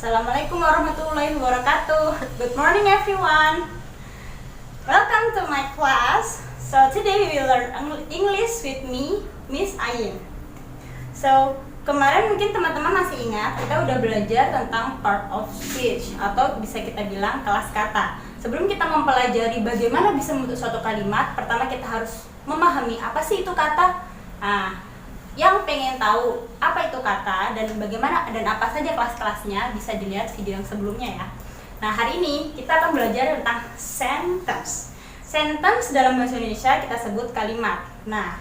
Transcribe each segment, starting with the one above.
Assalamualaikum warahmatullahi wabarakatuh. Good morning everyone. Welcome to my class. So today we will learn English with me, Miss Ayin. So kemarin mungkin teman-teman masih ingat kita udah belajar tentang part of speech atau bisa kita bilang kelas kata. Sebelum kita mempelajari bagaimana bisa membentuk suatu kalimat, pertama kita harus memahami apa sih itu kata. Yang pengen tahu apa itu kata dan bagaimana dan apa saja kelas-kelasnya, bisa dilihat video yang sebelumnya ya. Nah, hari ini kita akan belajar tentang sentence. Sentence dalam bahasa Indonesia kita sebut kalimat. Nah,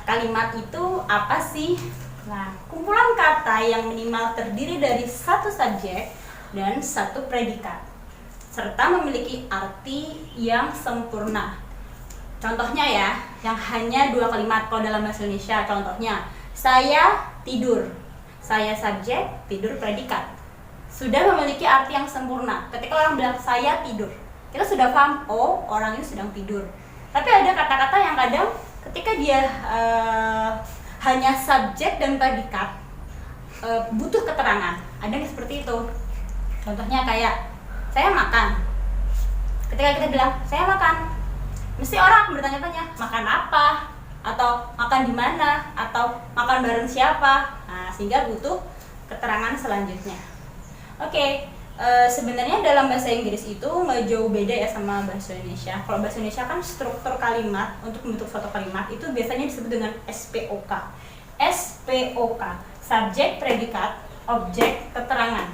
kalimat itu apa sih? Nah, kumpulan kata yang minimal terdiri dari satu subjek dan satu predikat, serta memiliki arti yang sempurna. Contohnya ya, yang hanya dua kalimat kalau dalam bahasa Indonesia. Contohnya, saya tidur. Saya subjek, tidur predikat. Sudah memiliki arti yang sempurna. Ketika orang bilang saya tidur, kita sudah paham, oh orang ini sedang tidur. Tapi ada kata-kata yang kadang ketika dia hanya subjek dan predikat, butuh keterangan. Ada yang seperti itu. Contohnya kayak, saya makan. Ketika kita bilang, saya makan, mesti orang akan bertanya-tanya, makan apa? Atau makan di mana? Atau makan bareng siapa? Nah, sehingga butuh keterangan selanjutnya. Oke, sebenarnya dalam bahasa Inggris itu nggak jauh beda ya sama bahasa Indonesia. Kalau bahasa Indonesia kan struktur kalimat untuk membentuk suatu kalimat itu biasanya disebut dengan SPOK. SPOK, subjek, predikat, objek, keterangan.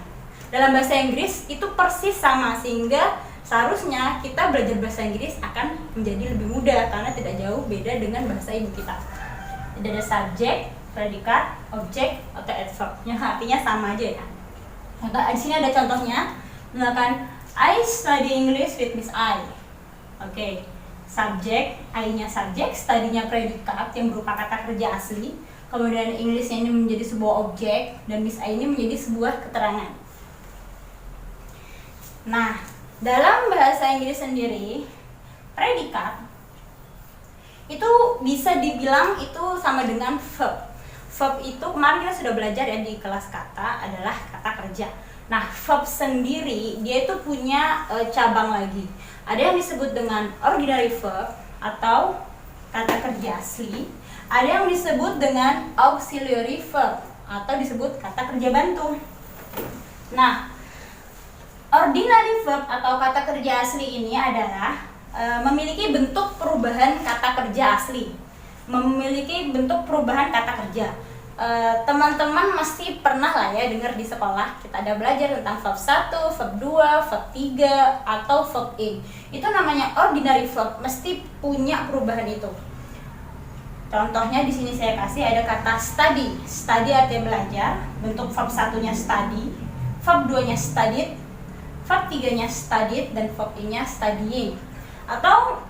Dalam bahasa Inggris itu persis sama, sehingga seharusnya kita belajar bahasa Inggris akan menjadi lebih mudah karena tidak jauh beda dengan bahasa ibu kita. Tidak ada subjek, predikat, objek, atau adverb yang artinya sama aja ya. Di sini ada contohnya, misalkan I study English with Miss I. Oke, subjek, I-nya subjek, study-nya predikat yang berupa kata kerja asli. Kemudian English-nya ini menjadi sebuah objek dan Miss I ini menjadi sebuah keterangan. Nah, dalam bahasa Inggris sendiri, predikat itu bisa dibilang itu sama dengan verb. Verb itu kemarin kita sudah belajar ya di kelas kata adalah kata kerja. Nah, verb sendiri dia itu punya cabang lagi. Ada yang disebut dengan ordinary verb atau kata kerja asli. Ada yang disebut dengan auxiliary verb atau disebut kata kerja bantu. Nah, ordinary verb atau kata kerja asli ini adalah memiliki bentuk perubahan kata kerja asli. Memiliki bentuk perubahan kata kerja. Teman-teman mesti pernah lah ya dengar di sekolah kita ada belajar tentang verb 1, verb 2, verb 3 atau verb in. Itu namanya ordinary verb, mesti punya perubahan itu. Contohnya di sini saya kasih ada kata study. Study artinya belajar, bentuk verb 1-nya study, verb 2-nya studied, verb 3-nya studied, dan verb in-nya studying. Atau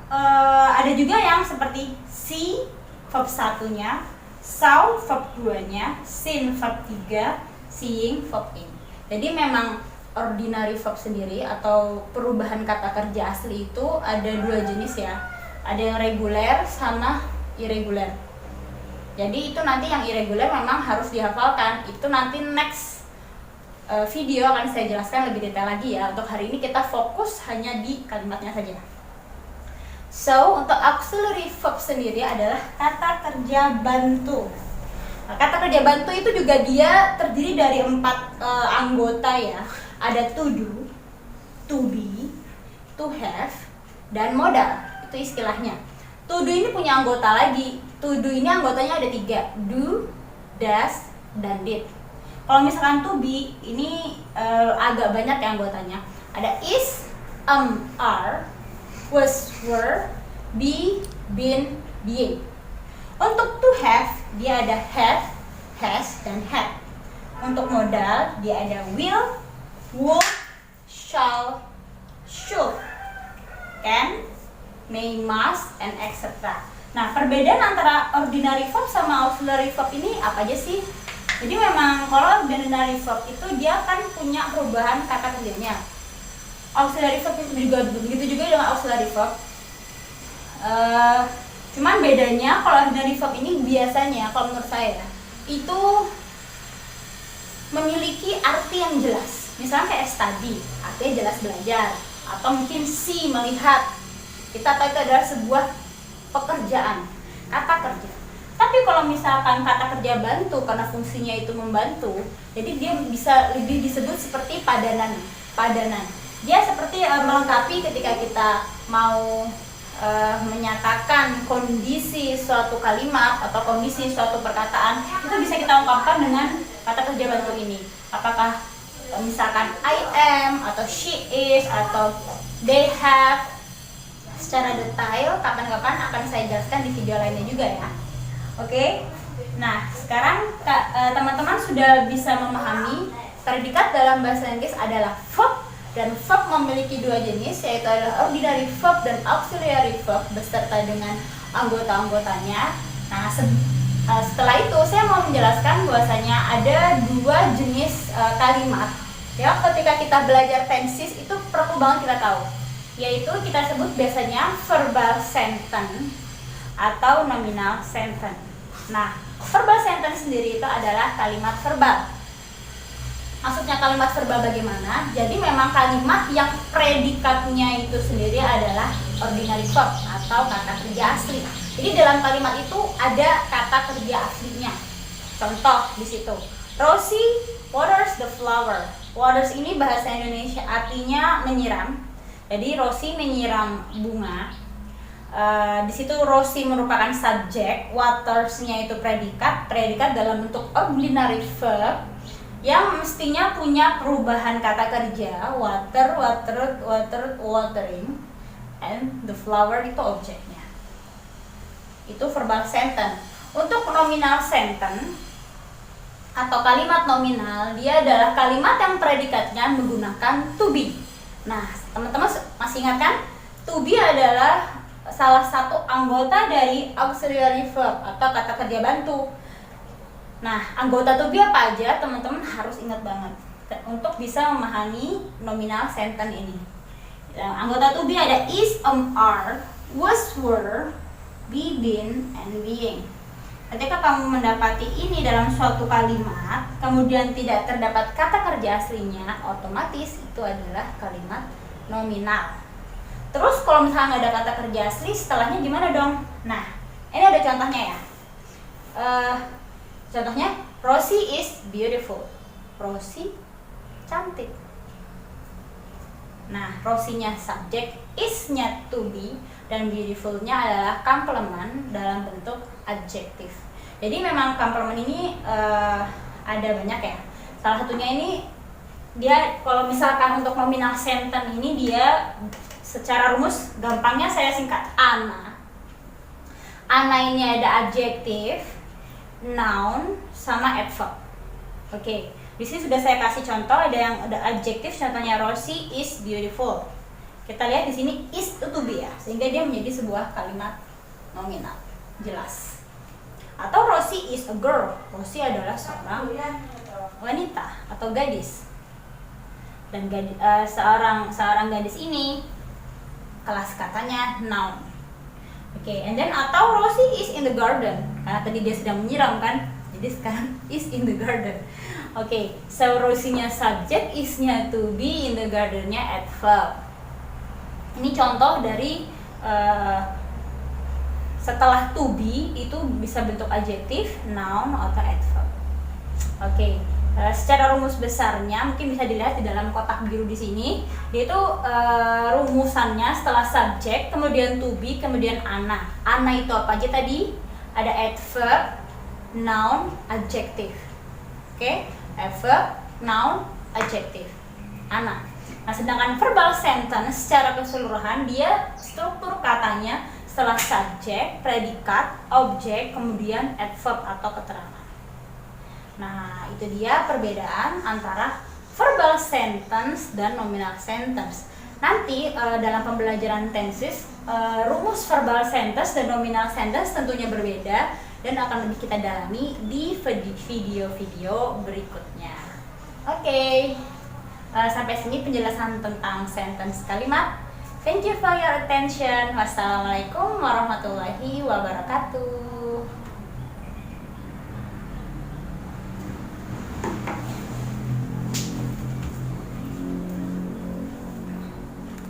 ada juga yang seperti see, verb 1-nya, saw, verb 2-nya, seen, verb 3, seeing, verb in. Jadi memang ordinary verb sendiri atau perubahan kata kerja asli itu ada dua jenis ya. Ada yang reguler sama irregular. Jadi itu nanti yang irregular memang harus dihafalkan. Itu nanti next video akan saya jelaskan lebih detail lagi ya. Untuk hari ini kita fokus hanya di kalimatnya saja. So, untuk auxiliary verb sendiri adalah kata kerja bantu. Nah, kata kerja bantu itu juga dia terdiri dari 4 anggota ya. Ada to do, to be, to have, dan modal. Itu istilahnya. To do ini punya anggota lagi. To do ini anggotanya ada 3. Do, does, dan did. Kalau misalkan to be ini agak banyak ya anggotanya. Ada is, are, was, were, be, been, being. Untuk to have dia ada have, has, dan had. Untuk modal dia ada will, would, shall, should, can, may, must, and etc. Nah, perbedaan antara ordinary verb sama auxiliary verb ini apa aja sih? Jadi memang kalau ordinary verb itu dia kan punya perubahan kata kerjanya. Auxiliary verb itu juga begitu juga dengan auxiliary verb. Cuman bedanya kalau ordinary verb ini biasanya kalau menurut saya itu memiliki arti yang jelas. Misalnya kayak study, artinya jelas belajar, atau mungkin see, melihat. Kita tahu itu adalah sebuah pekerjaan, kata kerja. Tapi kalau misalkan kata kerja bantu karena fungsinya itu membantu, jadi dia bisa lebih disebut seperti padanan. Dia seperti melengkapi ketika kita mau menyatakan kondisi suatu kalimat atau kondisi suatu perkataan, itu bisa kita ungkapkan dengan kata kerja bantu ini. Apakah misalkan I am, atau she is, atau they have. Secara detail kapan-kapan akan saya jelaskan di video lainnya juga ya. Oke. Nah, sekarang teman-teman sudah bisa memahami predikat dalam bahasa Inggris adalah verb, dan verb memiliki dua jenis, yaitu adalah ordinary verb dan auxiliary verb beserta dengan anggota-anggotanya. Nah, setelah itu saya mau menjelaskan bahwasanya ada dua jenis kalimat. Ya, ketika kita belajar tenses itu perlu banget kita tahu, yaitu kita sebut biasanya verbal sentence atau nominal sentence. Nah, verbal sentence sendiri itu adalah kalimat verbal. Maksudnya kalimat verbal bagaimana? Jadi memang kalimat yang predikatnya itu sendiri adalah ordinary verb atau kata kerja asli. Jadi dalam kalimat itu ada kata kerja aslinya. Contoh di situ, Rosie waters the flower. Waters ini bahasa Indonesia artinya menyiram. Jadi Rosie menyiram bunga. Di situ Rosie merupakan subjek, watersnya itu predikat dalam bentuk ordinary verb yang mestinya punya perubahan kata kerja, water, watered, watered, watering, and the flower itu objeknya. Itu verbal sentence. Untuk nominal sentence atau kalimat nominal, dia adalah kalimat yang predikatnya menggunakan to be. Nah, teman-teman masih ingat kan? To be adalah salah satu anggota dari auxiliary verb atau kata kerja bantu. Nah, anggota to be apa aja, teman-teman harus ingat banget untuk bisa memahami nominal sentence ini. Anggota to be ada is, are, was, were, be, been, and being. Ketika kamu mendapati ini dalam suatu kalimat, kemudian tidak terdapat kata kerja aslinya, otomatis itu adalah kalimat nominal. Terus kalau misalnya nggak ada kata kerja asli, setelahnya gimana dong? Nah, ini ada contohnya ya. Contohnya, Rosie is beautiful. Rosie cantik. Nah, Rosie-nya subjek, is-nya to be, dan beautiful-nya adalah komplement dalam bentuk adjektif. Jadi memang komplement ini ada banyak ya. Salah satunya ini, dia kalau misalkan untuk nominal sentence ini dia secara rumus gampangnya saya singkat Ana. Ana ini ada adjektif, noun, sama adverb. Oke, di sini sudah saya kasih contoh, ada yang ada adjektif, contohnya Rosie is beautiful. Kita lihat di sini is itu to be ya, sehingga dia menjadi sebuah kalimat nominal, jelas. Atau Rosie is a girl. Rosie adalah seorang wanita atau gadis. Dan seorang gadis ini kelas katanya noun. Oke, and then atau Rosie is in the garden. Karena tadi dia sedang menyiram kan, jadi sekarang is in the garden. Oke, so Rosie-nya subject, is-nya to be, in the garden-nya adverb. Ini contoh dari setelah to be itu bisa bentuk adjektif, noun, atau adverb. Oke, secara rumus besarnya mungkin bisa dilihat di dalam kotak biru di sini. Dia itu rumusannya setelah subjek, kemudian to be, kemudian ana. Ana itu apa aja tadi? Ada adverb, noun, adjektif. Oke, adverb, noun, adjektif. Ana. Nah, sedangkan verbal sentence secara keseluruhan dia struktur katanya setelah subjek, predikat, objek, kemudian adverb atau keterangan. Nah, itu dia perbedaan antara verbal sentence dan nominal sentence. Nanti dalam pembelajaran tenses, rumus verbal sentence dan nominal sentence tentunya berbeda dan akan lebih kita dalami di video-video berikutnya. Oke, sampai sini penjelasan tentang sentence kalimat. Thank you for your attention. Wassalamualaikum warahmatullahi wabarakatuh.